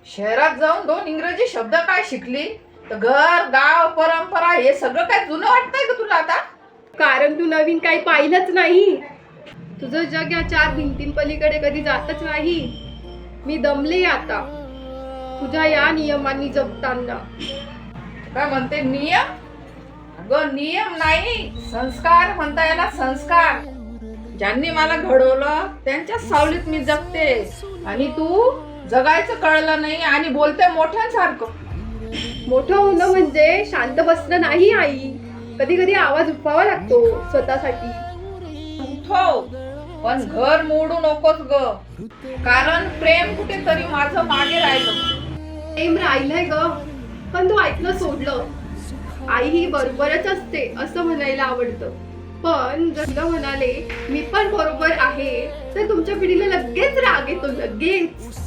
शहरात जाऊन 2 इंग्रजी शब्द काय शिकली तर घर गाव परंपरा हे सगळं काय जुनं वाटतंय का तुला आता? कारण तू नवीन काही पाहिलंच नाही. तुझं जग या 4 भिंतींपलीकडे कधी जातच नाही. मी दमले आता तुझ्या या नियमांनी जगताना. काय म्हणते नियम? अगं नियम नाही, संस्कार म्हणता येणार. संस्कार ज्यांनी मला घडवलं त्यांच्या सावलीत मी जगते आणि तू जगायचं कळलं नाही आणि बोलते मोठ्यांसारखं. मोठं होणं म्हणजे शांत बसणं नाही आई. कधी कधी आवाज उठवावा लागतो स्वतःसाठी. उठव, पण घर मोडू नकोस ग, कारण प्रेम कुठेतरी माझं मागे राहिलं. प्रेम राहिलंय ग, पण तू ऐकणं सोडलं. आई ही बरोबरच असते असं म्हणायला आवडतं, पण जर तुला म्हणाले मी पण बरोबर आहे तर तुमच्या पिढीला लगेच राग येतो. लगेच